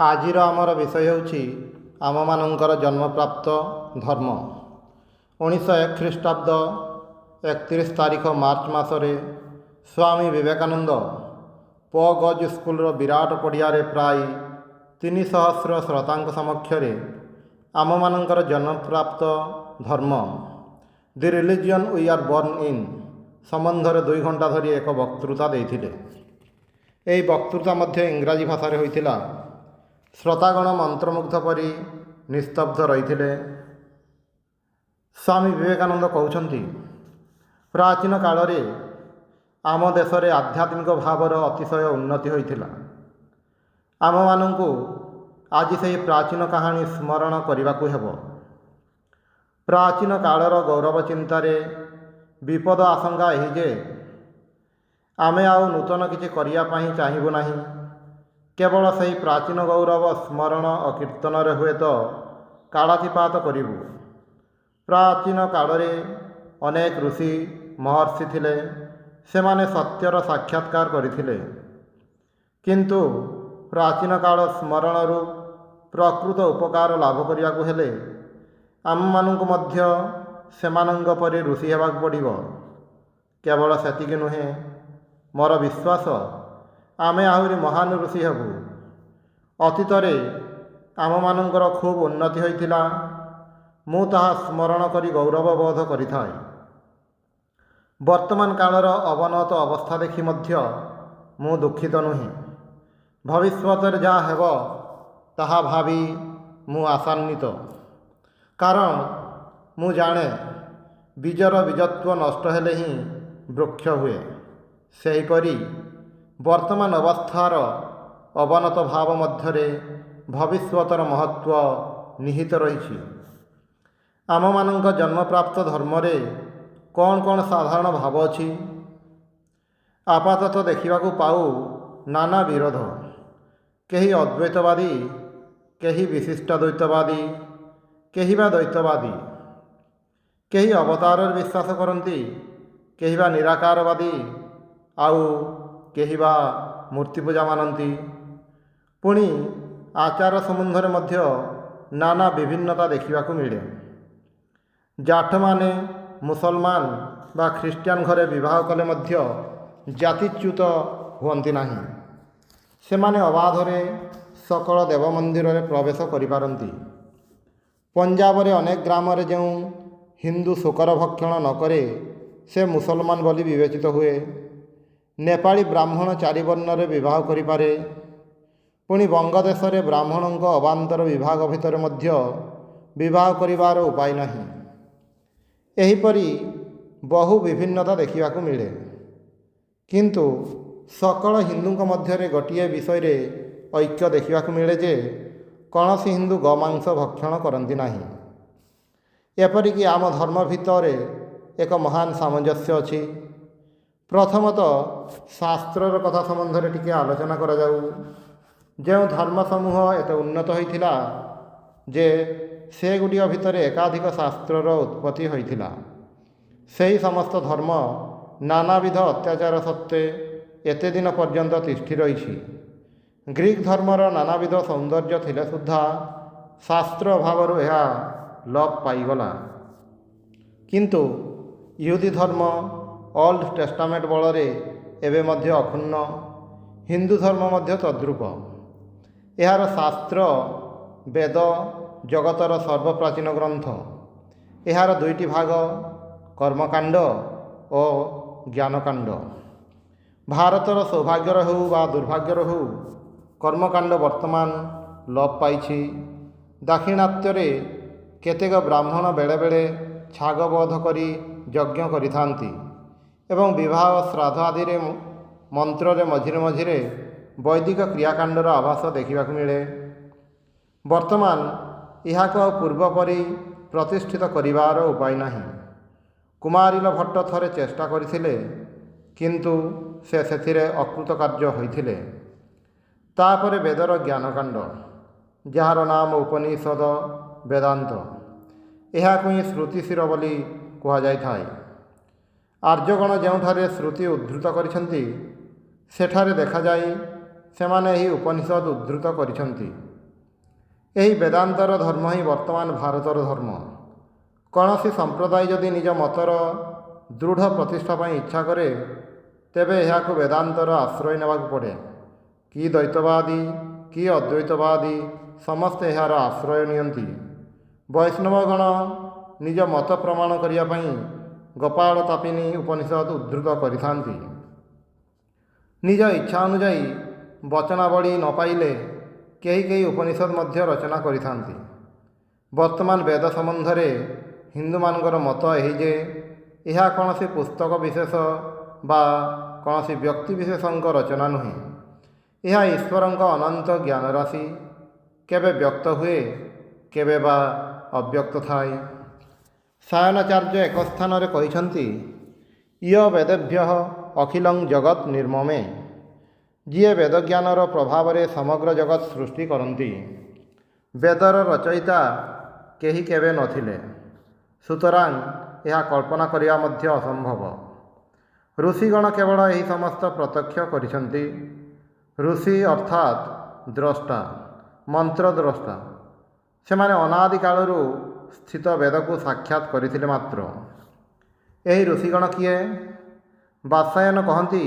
ଆଜିର ଆମର ବିଷୟ ହେଉଛି ଆମମାନଙ୍କର ଜନ୍ମପ୍ରାପ୍ତ ଧର୍ମ। 1901 ଖ୍ରୀଷ୍ଟାବ୍ଦ 31 ତାରିଖ ମାର୍ଚ୍ଚ ମାସରେ ସ୍ୱାମୀ ବିବେକାନନ୍ଦ ପ-ଗଜ ସ୍କୁଲର ବିରାଟ ପଡ଼ିଆରେ ପ୍ରାୟ 300 ଶ୍ରୋତାଙ୍କ ସମକ୍ଷରେ ଆମମାନଙ୍କର ଜନ୍ମପ୍ରାପ୍ତ ଧର୍ମ the religion we are born in ସମ୍ବନ୍ଧରେ 2 ଘଣ୍ଟା ଧରି ଏକ ବକ୍ତୃତା ଦେଇଥିଲେ। ଏହି ବକ୍ତୃତା ମଧ୍ୟ ଇଂରାଜୀ ଭାଷାରେ ହୋଇଥିଲା। ଶ୍ରୋତାଗଣ ମନ୍ତ୍ରମୁଗ୍ଧ ପରି ନିସ୍ତବ୍ଧ ରହିଥିଲେ। ସ୍ୱାମୀ ବିବେକାନନ୍ଦ କହୁଛନ୍ତି, ପ୍ରାଚୀନ କାଳରେ ଆମ ଦେଶରେ ଆଧ୍ୟାତ୍ମିକ ଭାବର ଅତିଶୟ ଉନ୍ନତି ହୋଇଥିଲା। ଆମମାନଙ୍କୁ ଆଜି ସେହି ପ୍ରାଚୀନ କାହାଣୀ ସ୍ମରଣ କରିବାକୁ ହେବ। ପ୍ରାଚୀନ କାଳର ଗୌରବ ଚିନ୍ତାରେ ବିପଦ ଆଶଙ୍କା ଏହି ଯେ ଆମେ ଆଉ ନୂତନ କିଛି କରିବା ପାଇଁ ଚାହିଁବୁ ନାହିଁ। କେବଳ ସେହି ପ୍ରାଚୀନ ଗୌରବ ସ୍ମରଣ ଓ କୀର୍ତ୍ତନରେ ହୁଏତ କାଳାତିପାତ କରିବୁ। ପ୍ରାଚୀନ କାଳରେ ଅନେକ ଋଷି ମହର୍ଷି ଥିଲେ। ସେମାନେ ସତ୍ୟର ସାକ୍ଷାତକାର କରିଥିଲେ। କିନ୍ତୁ ପ୍ରାଚୀନ କାଳ ସ୍ମରଣରୁ ପ୍ରକୃତ ଉପକାର ଲାଭ କରିବାକୁ ହେଲେ ଆମମାନଙ୍କୁ ମଧ୍ୟ ସେମାନଙ୍କ ପରି ଋଷି ହେବାକୁ ପଡ଼ିବ। କେବଳ ସେତିକି ନୁହେଁ, ମୋର ବିଶ୍ୱାସ ଆମେ ଆହୁରି ମହାନ ଋଷି ହେବୁ। ଅତୀତରେ ଆମମାନଙ୍କର ଖୁବ୍ ଉନ୍ନତି ହୋଇଥିଲା। ମୁଁ ତାହା ସ୍ମରଣ କରି ଗୌରବ ବୋଧ କରିଥାଏ। ବର୍ତ୍ତମାନ କାଳର ଅବନତ ଅବସ୍ଥା ଦେଖି ମଧ୍ୟ ମୁଁ ଦୁଃଖିତ ନୁହେଁ। ଭବିଷ୍ୟତରେ ଯାହା ହେବ ତାହା ଭାବି ମୁଁ ଆଶାନ୍ୱିତ। କାରଣ ମୁଁ ଜାଣେ ବୀଜର ବୀଜତ୍ୱ ନଷ୍ଟ ହେଲେ ହିଁ ବୃକ୍ଷ ହୁଏ। ସେହିପରି ବର୍ତ୍ତମାନ ଅବସ୍ଥାର ଅବନତ ଭାବ ମଧ୍ୟରେ ଭବିଷ୍ୟତର ମହତ୍ତ୍ୱ ନିହିତ ରହିଛି। ଆମମାନଙ୍କ ଜନ୍ମପ୍ରାପ୍ତ ଧର୍ମରେ କ'ଣ କ'ଣ ସାଧାରଣ ଭାବ ଅଛି? ଆପାତତଃ ଦେଖିବାକୁ ପାଉ ନାନା ବିରୋଧ। କେହି ଅଦ୍ୱୈତବାଦୀ, କେହି ବିଶିଷ୍ଟାଦ୍ୱୈତବାଦୀ, କେହି ବା ଦ୍ୱୈତବାଦୀ। କେହି ଅବତାରରେ ବିଶ୍ୱାସ କରନ୍ତି, କେହି ବା ନିରାକାରବାଦୀ, ଆଉ କେହି ବା ମୂର୍ତ୍ତି ପୂଜା ମାନନ୍ତି। ପୁଣି ଆଚାର ସମ୍ବନ୍ଧରେ ମଧ୍ୟ ନାନା ବିଭିନ୍ନତା ଦେଖିବାକୁ ମିଳେ। ଜାଠମାନେ ମୁସଲମାନ ବା ଖ୍ରୀଷ୍ଟିଆନ ଘରେ ବିବାହ କଲେ ମଧ୍ୟ ଜାତିଚ୍ୟୁତ ହୁଅନ୍ତି ନାହିଁ। ସେମାନେ ଅବାଧରେ ସକଳ ଦେବ ମନ୍ଦିରରେ ପ୍ରବେଶ କରିପାରନ୍ତି। ପଞ୍ଜାବରେ ଅନେକ ଗ୍ରାମରେ ଯେଉଁ ହିନ୍ଦୁ ଶୂକର ଭକ୍ଷଣ ନ କରେ ସେ ମୁସଲମାନ ବୋଲି ବିବେଚିତ ହୁଏ। ନେପାଳୀ ବ୍ରାହ୍ମଣ 4 ବର୍ଣ୍ଣରେ ବିବାହ କରିପାରେ। ପୁଣି ବଙ୍ଗଦେଶରେ ବ୍ରାହ୍ମଣଙ୍କ ଅବାନ୍ତର ବିଭାଗ ଭିତରେ ମଧ୍ୟ ବିବାହ କରିବାର ଉପାୟ ନାହିଁ। ଏହିପରି ବହୁ ବିଭିନ୍ନତା ଦେଖିବାକୁ ମିଳେ। କିନ୍ତୁ ସକଳ ହିନ୍ଦୁଙ୍କ ମଧ୍ୟରେ ଗୋଟିଏ ବିଷୟରେ ଐକ୍ୟ ଦେଖିବାକୁ ମିଳେ ଯେ କୌଣସି ହିନ୍ଦୁ ଗୋମାଂସ ଭକ୍ଷଣ କରନ୍ତି ନାହିଁ। ଏପରିକି ଆମ ଧର୍ମ ଭିତରେ ଏକ ମହାନ ସାମଞ୍ଜସ୍ୟ ଅଛି। ପ୍ରଥମତଃ ଶାସ୍ତ୍ରର କଥା ସମ୍ବନ୍ଧରେ ଟିକିଏ ଆଲୋଚନା କରାଯାଉ। ଯେଉଁ ଧର୍ମ ସମୂହ ଏତେ ଉନ୍ନତ ହୋଇଥିଲା ଯେ ସେଗୁଡ଼ିକ ଭିତରେ ଏକାଧିକ ଶାସ୍ତ୍ରର ଉତ୍ପତ୍ତି ହୋଇଥିଲା, ସେହି ସମସ୍ତ ଧର୍ମ ନାନାବିଧ ଅତ୍ୟାଚାର ସତ୍ତ୍ୱେ ଏତେ ଦିନ ପର୍ଯ୍ୟନ୍ତ ତିଷ୍ଠି ରହିଛି। ଗ୍ରୀକ୍ ଧର୍ମର ନାନାବିଧ ସୌନ୍ଦର୍ଯ୍ୟ ଥିଲେ ସୁଦ୍ଧା ଶାସ୍ତ୍ର ଅଭାବରୁ ଏହା ଲୋପ ପାଇଗଲା। କିନ୍ତୁ ଇହୁଦୀ ଧର୍ମ ଓଲ୍ଡ ଟେଷ୍ଟାମେଣ୍ଟ ବଳରେ ଏବେ ମଧ୍ୟ ଅକ୍ଷୁଣ୍ଣ। ହିନ୍ଦୁ ଧର୍ମ ମଧ୍ୟ ତଦ୍ରୂପ। ଏହାର ଶାସ୍ତ୍ର ବେଦ ଜଗତର ସର୍ବପ୍ରାଚୀନ ଗ୍ରନ୍ଥ। ଏହାର 2ଟି ଭାଗ, କର୍ମକାଣ୍ଡ ଓ ଜ୍ଞାନକାଣ୍ଡ। ଭାରତର ସୌଭାଗ୍ୟର ହେଉ ବା ଦୁର୍ଭାଗ୍ୟର ହେଉ କର୍ମକାଣ୍ଡ ବର୍ତ୍ତମାନ ଲୋପ ପାଇଛି। ଦାକ୍ଷିଣାତ୍ୟରେ କେତେକ ବ୍ରାହ୍ମଣ ବେଳେବେଳେ ଛାଗବଧ କରି ଯଜ୍ଞ କରିଥାନ୍ତି ଏବଂ ବିବାହ ଶ୍ରାଦ୍ଧ ଆଦିରେ ମନ୍ତ୍ରରେ ମଝିରେ ମଝିରେ ବୈଦିକ କ୍ରିୟାକାଣ୍ଡର ଆଭାସ ଦେଖିବାକୁ ମିଳେ। ବର୍ତ୍ତମାନ ଏହାକୁ ଆଉ ପୂର୍ବ ପରି ପ୍ରତିଷ୍ଠିତ କରିବାର ଉପାୟ ନାହିଁ। କୁମାରିଲ ଭଟ୍ଟ ଥରେ ଚେଷ୍ଟା କରିଥିଲେ, କିନ୍ତୁ ସେ ସେଥିରେ ଅକୃତକାର୍ଯ୍ୟ ହୋଇଥିଲେ। ତାପରେ ବେଦର ଜ୍ଞାନକାଣ୍ଡ, ଯାହାର ନାମ ଉପନିଷଦ ବେଦାନ୍ତ, ଏହାକୁ ହିଁ ଶ୍ରୁତିଶିର ବୋଲି କୁହାଯାଇଥାଏ। ଆର୍ଯ୍ୟଗଣ ଯେଉଁଠାରେ ଶ୍ରୁତି ଉଦ୍ଧୃତ କରିଛନ୍ତି ସେଠାରେ ଦେଖାଯାଏ ସେମାନେ ଏହି ଉପନିଷଦ ଉଦ୍ଧୃତ କରିଛନ୍ତି। ଏହି ବେଦାନ୍ତର ଧର୍ମ ହିଁ ବର୍ତ୍ତମାନ ଭାରତର ଧର୍ମ। କୌଣସି ସମ୍ପ୍ରଦାୟ ଯଦି ନିଜ ମତର ଦୃଢ଼ ପ୍ରତିଷ୍ଠା ପାଇଁ ଇଚ୍ଛା କରେ ତେବେ ଏହାକୁ ବେଦାନ୍ତର ଆଶ୍ରୟ ନେବାକୁ ପଡ଼େ। କି ଦ୍ୱୈତବାଦୀ କି ଅଦ୍ୱୈତବାଦୀ ସମସ୍ତେ ଏହାର ଆଶ୍ରୟ ନିଅନ୍ତି। ବୈଷ୍ଣବଗଣ ନିଜ ମତ ପ୍ରମାଣ କରିବା ପାଇଁ ଗୋପାଳତାପିନୀ ଉପନିଷଦ ଉଦ୍ଧୃତ କରିଥାନ୍ତି। ନିଜ ଇଚ୍ଛା ଅନୁଯାୟୀ ବଚନାବଳୀ ନ ପାଇଲେ କେହି କେହି ଉପନିଷଦ ମଧ୍ୟ ରଚନା କରିଥାନ୍ତି। ବର୍ତ୍ତମାନ ବେଦ ସମ୍ବନ୍ଧରେ ହିନ୍ଦୁମାନଙ୍କର ମତ ଏହି ଯେ ଏହା କୌଣସି ପୁସ୍ତକ ବିଶେଷ ବା କୌଣସି ବ୍ୟକ୍ତି ବିଶେଷଙ୍କ ରଚନା ନୁହେଁ। ଏହା ଈଶ୍ୱରଙ୍କ ଅନନ୍ତ ଜ୍ଞାନ ରାଶି, କେବେ ବ୍ୟକ୍ତ ହୁଏ କେବେ ବା ଅବ୍ୟକ୍ତ ଥାଏ। ସାୟନାଚାର୍ଯ୍ୟ ଏକ ସ୍ଥାନରେ କହିଛନ୍ତି, ଇୟ ବେଦେଭ୍ୟଃ ଅଖିଲଂ ଜଗତ୍ ନିର୍ମମେ। ଯିଏ ବେଦଜ୍ଞାନର ପ୍ରଭାବରେ ସମଗ୍ର ଜଗତ ସୃଷ୍ଟି କରନ୍ତି। ବେଦର ରଚୟିତା କେହି କେବେ ନଥିଲେ, ସୁତରାଂ ଏହା କଳ୍ପନା କରିବା ମଧ୍ୟ ଅସମ୍ଭବ। ଋଷିଗଣ କେବଳ ଏହି ସମସ୍ତ ପ୍ରତ୍ୟକ୍ଷ କରିଛନ୍ତି। ଋଷି ଅର୍ଥାତ୍ ଦ୍ରଷ୍ଟା, ମନ୍ତ୍ରଦ୍ରଷ୍ଟା। ସେମାନେ ଅନାଦି କାଳରୁ ସ୍ଥିତ ବେଦକୁ ସାକ୍ଷାତ କରିଥିଲେ ମାତ୍ର। ଏହି ଋଷିଗଣ କିଏ? ବାତ୍ସାୟନ କହନ୍ତି,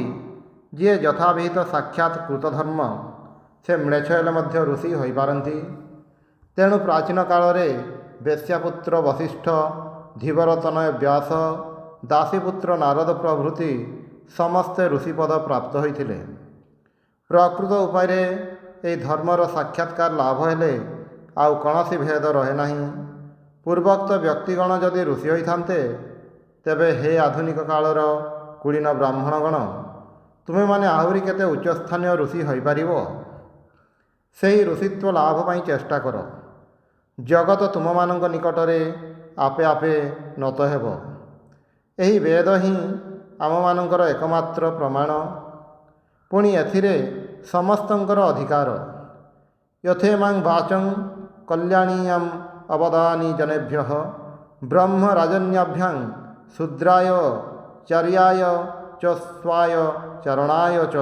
ଯିଏ ଯଥାବିହିତ ସାକ୍ଷାତ କୃତଧର୍ମ ସେ ମ୍ଲେଚ୍ଛ ହେଲେ ମଧ୍ୟ ଋଷି ହୋଇପାରନ୍ତି। ତେଣୁ ପ୍ରାଚୀନ କାଳରେ ବେଶ୍ୟାପୁତ୍ର ବଶିଷ୍ଠ, ଧୀବର ତନୟ ବ୍ୟାସ, ଦାସୀପୁତ୍ର ନାରଦ ପ୍ରଭୃତି ସମସ୍ତେ ଋଷିପଦ ପ୍ରାପ୍ତ ହୋଇଥିଲେ। ପ୍ରକୃତ ଉପାୟରେ ଏହି ଧର୍ମର ସାକ୍ଷାତକାର ଲାଭ ହେଲେ ଆଉ କୌଣସି ଭେଦ ରହେ ନାହିଁ। ପୂର୍ବୋକ୍ତ ବ୍ୟକ୍ତିଗଣ ଯଦି ଋଷି ହୋଇଥାନ୍ତେ ତେବେ ହେ ଆଧୁନିକ କାଳର କୁଳୀନ ବ୍ରାହ୍ମଣଗଣ, ତୁମେମାନେ ଆହୁରି କେତେ ଉଚ୍ଚସ୍ଥାନୀୟ ଋଷି ହୋଇପାରିବ। ସେହି ଋଷିତ୍ୱ ଲାଭ ପାଇଁ ଚେଷ୍ଟା କର। ଜଗତ ତୁମମାନଙ୍କ ନିକଟରେ ଆପେ ଆପେ ନତ ହେବ। ଏହି ବେଦ ହିଁ ଆମମାନଙ୍କର ଏକମାତ୍ର ପ୍ରମାଣ। ପୁଣି ଏଥିରେ ସମସ୍ତଙ୍କର ଅଧିକାର। ୟଥେମାଂ ବାଚଂ କଲ୍ୟାଣୀୟମ୍ ଅବଦାନି ଜନେଭ୍ୟଃ ବ୍ରହ୍ମରାଜନ୍ୟାଭ୍ୟାଂ ଶୂଦ୍ରାୟ ଚାର୍ୟାୟ ଚ ସ୍ୱାୟ ଚାରଣାୟ ଚ।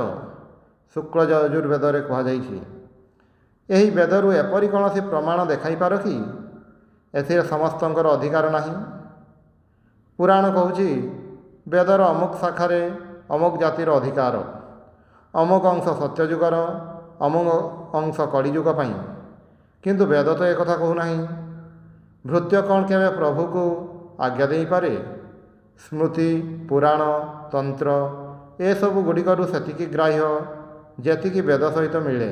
ଶୁକ୍ଳ ଯଜୁର୍ବେଦରେ କୁହାଯାଇଛି। ଏହି ବେଦରୁ ଏପରି କୌଣସି ପ୍ରମାଣ ଦେଖାଇପାର କି ଏଥିରେ ସମସ୍ତଙ୍କର ଅଧିକାର ନାହିଁ? ପୁରାଣ କହୁଛି, ବେଦର ଅମୁକ ଶାଖାରେ ଅମୁକ ଜାତିର ଅଧିକାର, ଅମୁକ ଅଂଶ ସତ୍ୟଯୁଗର, ଅମୁକ ଅଂଶ କଳିଯୁଗ ପାଇଁ। କିନ୍ତୁ ବେଦ ତ ଏକଥା କହୁନାହିଁ। ଭୃତ୍ୟ କ'ଣ କେବେ ପ୍ରଭୁକୁ ଆଜ୍ଞା ଦେଇପାରେ? ସ୍ମୃତି, ପୁରାଣ, ତନ୍ତ୍ର ଏସବୁ ଗୁଡ଼ିକରୁ ସେତିକି ଗ୍ରାହ୍ୟ ଯେତିକି ବେଦ ସହିତ ମିଳେ,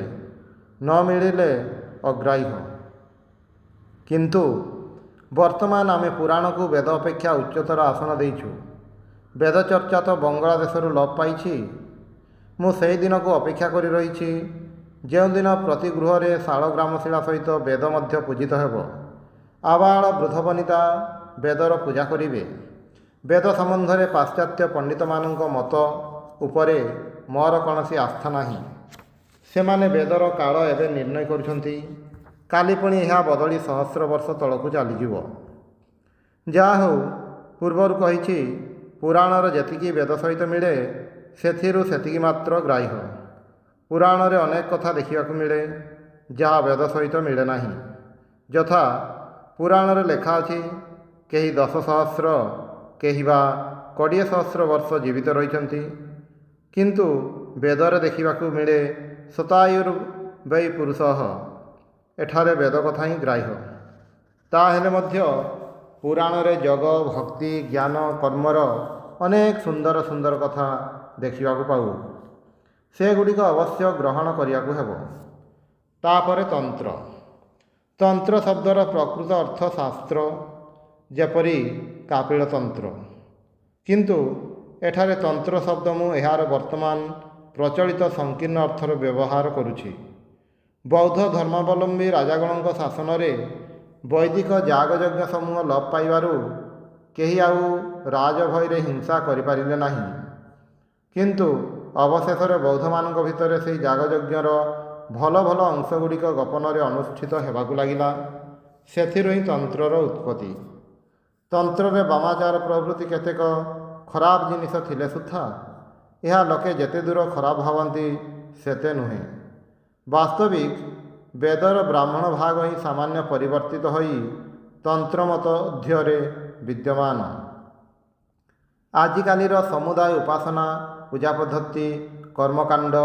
ନ ମିଳିଲେ ଅଗ୍ରାହ୍ୟ। କିନ୍ତୁ ବର୍ତ୍ତମାନ ଆମେ ପୁରାଣକୁ ବେଦ ଅପେକ୍ଷା ଉଚ୍ଚତର ଆସନ ଦେଇଛୁ। ବେଦ ଚର୍ଚ୍ଚା ତ ବଙ୍ଗଳା ଦେଶରୁ ଲୋପ ପାଇଛି। ମୁଁ ସେହି ଦିନକୁ ଅପେକ୍ଷା କରି ରହିଛି ଯେଉଁଦିନ ପ୍ରତି ଗୃହରେ ଶାଳଗ୍ରାମଶିଳା ସହିତ ବେଦ ମଧ୍ୟ ପୂଜିତ ହେବ। ଆବାଳ ବୃଦ୍ଧବନିତା ବେଦର ପୂଜା କରିବେ। ବେଦ ସମ୍ବନ୍ଧରେ ପାଶ୍ଚାତ୍ୟ ପଣ୍ଡିତମାନଙ୍କ ମତ ଉପରେ ମୋର କୌଣସି ଆସ୍ଥା ନାହିଁ। ସେମାନେ ବେଦର କାଳ ଏବେ ନିର୍ଣ୍ଣୟ କରୁଛନ୍ତି। କାଲି ପୁଣି ଏହା ବଦଳି ସହସ୍ର ବର୍ଷ ତଳକୁ ଚାଲିଯିବ। ଯାହା ହେଉ, ପୂର୍ବରୁ କହିଛି, ପୁରାଣର ଯେତିକି ବେଦ ସହିତ ମିଳେ ସେଥିରୁ ସେତିକି ମାତ୍ର ଗ୍ରାହ୍ୟ। ପୁରାଣରେ ଅନେକ କଥା ଦେଖିବାକୁ ମିଳେ ଯାହା ବେଦ ସହିତ ମିଳେ ନାହିଁ। ଯଥା, ପୁରାଣରେ ଲେଖା ଅଛି କେହି 10,000 କେହି ବା 20,000 ବର୍ଷ ଜୀବିତ ରହିଛନ୍ତି। କିନ୍ତୁ ବେଦରେ ଦେଖିବାକୁ ମିଳେ ଶତାୟୁର୍ବୈ ପୁରୁଷଃ। ଏଠାରେ ବେଦ କଥା ହିଁ ଗ୍ରାହ୍ୟ। ତାହେଲେ ମଧ୍ୟ ପୁରାଣରେ ଯୋଗ, ଭକ୍ତି, ଜ୍ଞାନ, କର୍ମର ଅନେକ ସୁନ୍ଦର ସୁନ୍ଦର କଥା ଦେଖିବାକୁ ପାଉ। ସେଗୁଡ଼ିକ ଅବଶ୍ୟ ଗ୍ରହଣ କରିବାକୁ ହେବ। ତାପରେ ତନ୍ତ୍ର। ତନ୍ତ୍ର ଶବ୍ଦର ପ୍ରକୃତ ଅର୍ଥ ଶାସ୍ତ୍ର, ଯେପରି କାପିଳତନ୍ତ୍ର। କିନ୍ତୁ ଏଠାରେ ତନ୍ତ୍ର ଶବ୍ଦ ମୁଁ ଏହାର ବର୍ତ୍ତମାନ ପ୍ରଚଳିତ ସଂକୀର୍ଣ୍ଣ ଅର୍ଥର ବ୍ୟବହାର କରୁଛି। ବୌଦ୍ଧ ଧର୍ମାବଲମ୍ବୀ ରାଜାଗଣଙ୍କ ଶାସନରେ ବୈଦିକ ଯାଗଯଜ୍ଞ ସମୂହ ଲୋପ ପାଇବାରୁ କେହି ଆଉ ରାଜଭୟରେ ହିଂସା କରିପାରିଲେ ନାହିଁ। କିନ୍ତୁ ଅବଶେଷରେ ବୌଦ୍ଧମାନଙ୍କ ଭିତରେ ସେହି ଯାଗଯଜ୍ଞର ଭଲ ଭଲ ଅଂଶଗୁଡ଼ିକ ଗୋପନରେ ଅନୁଷ୍ଠିତ ହେବାକୁ ଲାଗିଲା। ସେଥିରୁ ହିଁ ତନ୍ତ୍ରର ଉତ୍ପତ୍ତି। ତନ୍ତ୍ରରେ ବାମାଚାର ପ୍ରଭୃତି କେତେକ ଖରାପ ଜିନିଷ ଥିଲେ ସୁଦ୍ଧା ଏହା ଲୋକେ ଯେତେ ଦୂର ଖରାପ ଭାବନ୍ତି ସେତେ ନୁହେଁ। ବାସ୍ତବିକ ବେଦର ବ୍ରାହ୍ମଣ ଭାଗ ହିଁ ସାମାନ୍ୟ ପରିବର୍ତ୍ତିତ ହୋଇ ତନ୍ତ୍ରମତ ଅଧ୍ୟରେ ବିଦ୍ୟମାନ। ଆଜିକାଲିର ସମୁଦାୟ ଉପାସନା, ପୂଜା ପଦ୍ଧତି, କର୍ମକାଣ୍ଡ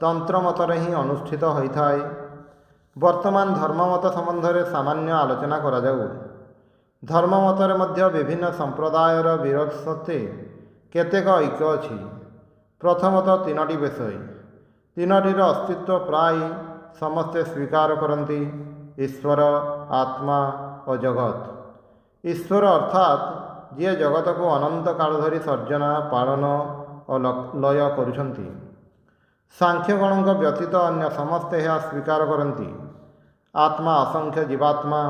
ତନ୍ତ୍ରମତରେ ହିଁ ଅନୁଷ୍ଠିତ ହୋଇଥାଏ। ବର୍ତ୍ତମାନ ଧର୍ମମତ ସମ୍ବନ୍ଧରେ ସାମାନ୍ୟ ଆଲୋଚନା କରାଯାଉ। ଧର୍ମମତରେ ମଧ୍ୟ ବିଭିନ୍ନ ସମ୍ପ୍ରଦାୟର ବିରୋଧ ସତ୍ତ୍ୱେ କେତେକ ଐକ୍ୟ ଅଛି। ପ୍ରଥମତଃ ତିନୋଟି ବିଷୟ। ତିନୋଟିର ଅସ୍ତିତ୍ୱ ପ୍ରାୟ ସମସ୍ତେ ସ୍ୱୀକାର କରନ୍ତି: ଈଶ୍ୱର, ଆତ୍ମା ଓ ଜଗତ। ଈଶ୍ୱର ଅର୍ଥାତ୍ ଯିଏ ଜଗତକୁ ଅନନ୍ତ କାଳ ଧରି ସର୍ଜନା, ପାଳନ ଓ ଲୟ କରୁଛନ୍ତି। ସାଂଖ୍ୟଗଣଙ୍କ ବ୍ୟତୀତ ଅନ୍ୟ ସମସ୍ତେ ଏହା ସ୍ୱୀକାର କରନ୍ତି। ଆତ୍ମା ଅସଂଖ୍ୟ ଜୀବାତ୍ମା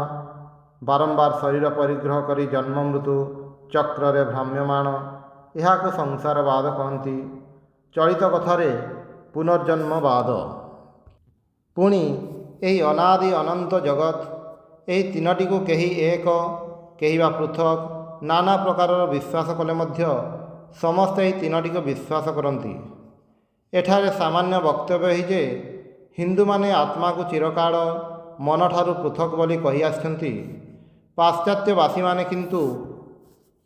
ବାରମ୍ବାର ଶରୀର ପରିଗ୍ରହ କରି ଜନ୍ମ ମୃତ୍ୟୁ ଚକ୍ରରେ ଭ୍ରାମ୍ୟମାଣ। ଏହାକୁ ସଂସାରବାଦ କହନ୍ତି। ଚଳିତ କଥାରେ ପୁନର୍ଜନ୍ମବାଦ। ପୁଣି ଏହି ଅନାଦି ଅନନ୍ତ ଜଗତ, ଏହି ତିନୋଟିକୁ କେହି ଏକ, କେହି ବା ପୃଥକ୍ ନାନା ପ୍ରକାରର ବିଶ୍ୱାସ କଲେ ମଧ୍ୟ ସମସ୍ତେ ଏହି ତିନୋଟିକୁ ବିଶ୍ୱାସ କରନ୍ତି। ଏଠାରେ ସାମାନ୍ୟ ବକ୍ତବ୍ୟ ଏହି ଯେ ହିନ୍ଦୁମାନେ ଆତ୍ମାକୁ ଚିରକାଳ ମନଠାରୁ ପୃଥକ୍ ବୋଲି କହି ଆସିଛନ୍ତି। ପାଶ୍ଚାତ୍ୟବାସୀମାନେ କିନ୍ତୁ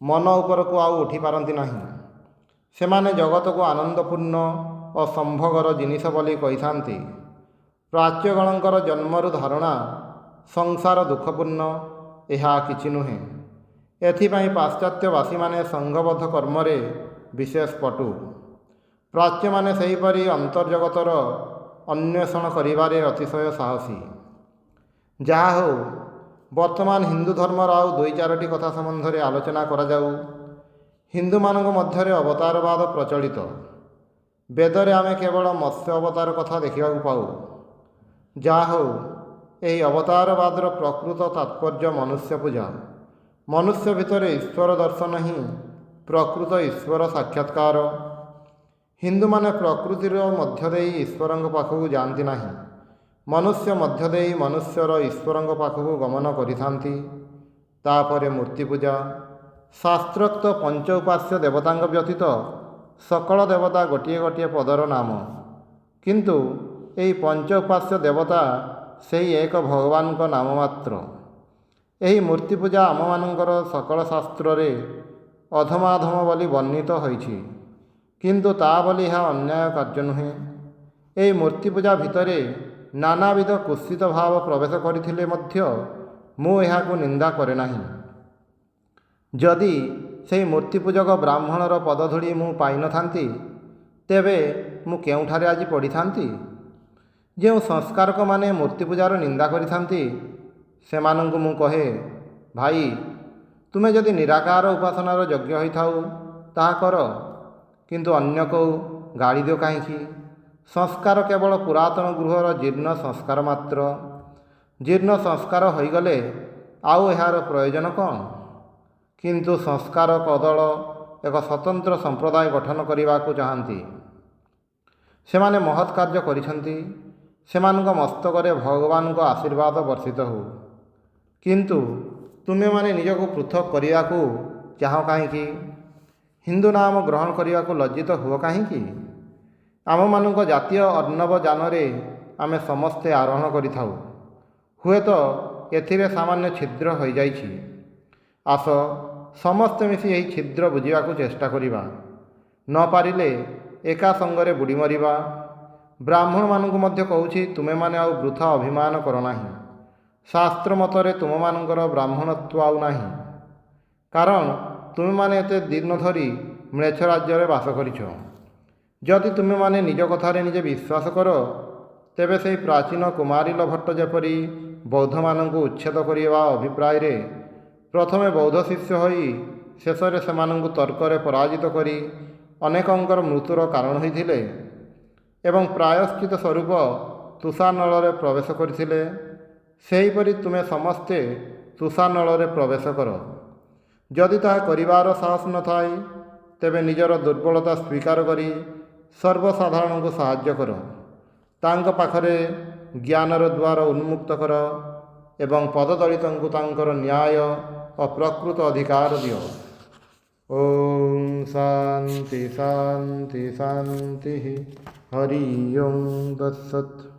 ମନ ଉପରକୁ ଆଉ ଉଠିପାରନ୍ତି ନାହିଁ। ସେମାନେ ଜଗତକୁ ଆନନ୍ଦପୂର୍ଣ୍ଣ ଓ ସମ୍ଭୋଗର ଜିନିଷ ବୋଲି କହିଥାନ୍ତି। ପ୍ରାଚ୍ୟଗଣଙ୍କର ଜନ୍ମରୁ ଧାରଣା ସଂସାର ଦୁଃଖପୂର୍ଣ୍ଣ, ଏହା କିଛି ନୁହେଁ। ଏଥିପାଇଁ ପାଶ୍ଚାତ୍ୟବାସୀମାନେ ସଂଘବଦ୍ଧ କର୍ମରେ ବିଶେଷ ପଟୁ। ପ୍ରାଚ୍ୟମାନେ ସେହିପରି ଅନ୍ତର୍ଜଗତର ଅନ୍ୱେଷଣ କରିବାରେ ଅତିଶୟ ସାହସୀ। ଯାହା ହେଉ, ବର୍ତ୍ତମାନ ହିନ୍ଦୁ ଧର୍ମର ଆଉ ଦୁଇ ଚାରୋଟି କଥା ସମ୍ବନ୍ଧରେ ଆଲୋଚନା କରାଯାଉ। ହିନ୍ଦୁମାନଙ୍କ ମଧ୍ୟରେ ଅବତାରବାଦ ପ୍ରଚଳିତ। ବେଦରେ ଆମେ କେବଳ ମତ୍ସ୍ୟ ଅବତାର କଥା ଦେଖିବାକୁ ପାଉ। ଯାହା ହେଉ, ଏହି ଅବତାରବାଦର ପ୍ରକୃତ ତାତ୍ପର୍ଯ୍ୟ ମନୁଷ୍ୟ ପୂଜା। ମନୁଷ୍ୟ ଭିତରେ ଈଶ୍ୱର ଦର୍ଶନ ହିଁ ପ୍ରକୃତ ଈଶ୍ୱର ସାକ୍ଷାତକାର। ହିନ୍ଦୁମାନେ ପ୍ରକୃତିର ମଧ୍ୟ ଦେଇ ଈଶ୍ୱରଙ୍କ ପାଖକୁ ଯାଆନ୍ତି ନାହିଁ। ମନୁଷ୍ୟ ମଧ୍ୟ ଦେଇ ମନୁଷ୍ୟର ଈଶ୍ୱରଙ୍କ ପାଖକୁ ଗମନ କରିଥାନ୍ତି। ତାପରେ ମୂର୍ତ୍ତି ପୂଜା। ଶାସ୍ତ୍ରୋକ୍ତ ପଞ୍ଚ ଉପାସ୍ୟ ଦେବତାଙ୍କ ବ୍ୟତୀତ ସକଳ ଦେବତା ଗୋଟିଏ ଗୋଟିଏ ପଦର ନାମ। କିନ୍ତୁ ଏହି ପଞ୍ଚ ଉପାସ୍ୟ ଦେବତା ସେହି ଏକ ଭଗବାନଙ୍କ ନାମ ମାତ୍ର। ଏହି ମୂର୍ତ୍ତି ପୂଜା ଆମମାନଙ୍କର ସକଳ ଶାସ୍ତ୍ରରେ ଅଧମାଧମ ବୋଲି ବର୍ଣ୍ଣିତ ହୋଇଛି। କିନ୍ତୁ ତା ବୋଲି ଏହା ଅନ୍ୟାୟ କାର୍ଯ୍ୟ ନୁହେଁ। ଏହି ମୂର୍ତ୍ତି ପୂଜା ଭିତରେ ନାନାବିଧ କୁତ୍ସିତ ଭାବ ପ୍ରବେଶ କରିଥିଲେ ମଧ୍ୟ ମୁଁ ଏହାକୁ ନିନ୍ଦା କରେ ନାହିଁ। ଯଦି ସେହି ମୂର୍ତ୍ତି ପୂଜକ ବ୍ରାହ୍ମଣର ପଦଧୂଳି ମୁଁ ପାଇନଥାନ୍ତି, ତେବେ ମୁଁ କେଉଁଠାରେ ଆଜି ପଢ଼ିଥାନ୍ତି? ଯେଉଁ ସଂସ୍କାରକମାନେ ମୂର୍ତ୍ତି ପୂଜାର ନିନ୍ଦା କରିଥାନ୍ତି, ସେମାନଙ୍କୁ ମୁଁ କହେ, ଭାଇ, ତୁମେ ଯଦି ନିରାକାର ଉପାସନାର ଯୋଗ୍ୟ ହୋଇଥାଉ ତାହା କର, କିନ୍ତୁ ଅନ୍ୟକୁ ଗାଳି ଦିଅ କାହିଁକି? ସଂସ୍କାର କେବଳ ପୁରାତନ ଗୃହର ଜୀର୍ଣ୍ଣ ସଂସ୍କାର ମାତ୍ର। ଜୀର୍ଣ୍ଣ ସଂସ୍କାର ହୋଇଗଲେ ଆଉ ଏହାର ପ୍ରୟୋଜନ କ'ଣ? କିନ୍ତୁ ସଂସ୍କାର କଦଳ ଏକ ସ୍ୱତନ୍ତ୍ର ସମ୍ପ୍ରଦାୟ ଗଠନ କରିବାକୁ ଚାହାନ୍ତି। ସେମାନେ ମହତ୍ କାର୍ଯ୍ୟ କରିଛନ୍ତି। ସେମାନଙ୍କ ମସ୍ତକରେ ଭଗବାନଙ୍କ ଆଶୀର୍ବାଦ ବର୍ଷିତ ହେଉ। କିନ୍ତୁ ତୁମେମାନେ ନିଜକୁ ପୃଥକ୍ କରିବାକୁ ଚାହଁ କାହିଁକି? ହିନ୍ଦୁ ନାମ ଗ୍ରହଣ କରିବାକୁ ଲଜ୍ଜିତ ହୁଅ କାହିଁକି? ଆମମାନଙ୍କ ଜାତୀୟ ଅର୍ଣ୍ଣବ ଯାନରେ ଆମେ ସମସ୍ତେ ଆରୋହଣ କରିଥାଉ। ହୁଏତ ଏଥିରେ ସାମାନ୍ୟ ଛିଦ୍ର ହୋଇଯାଇଛି। ଆସ ସମସ୍ତେ ମିଶି ଏହି ଛିଦ୍ର ବୁଝିବାକୁ ଚେଷ୍ଟା କରିବା। ନ ପାରିଲେ ଏକା ସଙ୍ଗରେ ବୁଡ଼ି ମରିବା। ବ୍ରାହ୍ମଣମାନଙ୍କୁ ମଧ୍ୟ କହୁଛି, ତୁମେମାନେ ଆଉ ବୃଥା ଅଭିମାନ କର ନାହିଁ। ଶାସ୍ତ୍ର ମତରେ ତୁମମାନଙ୍କର ବ୍ରାହ୍ମଣତ୍ୱ ଆଉ ନାହିଁ। କାରଣ ତୁମେମାନେ ଏତେ ଦିନ ଧରି ମ୍ଲେଚ୍ଛ ରାଜ୍ୟରେ ବାସ କରିଛ। ଯଦି ତୁମେମାନେ ନିଜ କଥାରେ ନିଜେ ବିଶ୍ୱାସ କର, ତେବେ ସେହି ପ୍ରାଚୀନ କୁମାରିଲ ଭଟ୍ଟ ଯେପରି ବୌଦ୍ଧମାନଙ୍କୁ ଉଚ୍ଛେଦ କରିବା ଅଭିପ୍ରାୟରେ ପ୍ରଥମେ ବୌଦ୍ଧ ଶିଷ୍ୟ ହୋଇ ଶେଷରେ ସେମାନଙ୍କୁ ତର୍କରେ ପରାଜିତ କରି ଅନେକଙ୍କର ମୃତ୍ୟୁର କାରଣ ହୋଇଥିଲେ ଏବଂ ପ୍ରାୟଶ୍ଚିତ ସ୍ୱରୂପ ତୁଷାରନଳରେ ପ୍ରବେଶ କରିଥିଲେ, ସେହିପରି ତୁମେ ସମସ୍ତେ ତୁଷାରନଳରେ ପ୍ରବେଶ କର। ଯଦି ତାହା କରିବାର ସାହସ ନଥାଏ, ତେବେ ନିଜର ଦୁର୍ବଳତା ସ୍ୱୀକାର କରି ସର୍ବସାଧାରଣଙ୍କୁ ସାହାଯ୍ୟ କର। ତାଙ୍କ ପାଖରେ ଜ୍ଞାନର ଦ୍ୱାର ଉନ୍ମୁକ୍ତ କର ଏବଂ ପଦଦଳିତଙ୍କୁ ତାଙ୍କର ନ୍ୟାୟ ଓ ପ୍ରକୃତ ଅଧିକାର ଦିଅ। ଓಂ ଶାନ୍ତି ଶାନ୍ତି ଶାନ୍ତି। ହରି ଓಂ ତତ୍ସତ୍।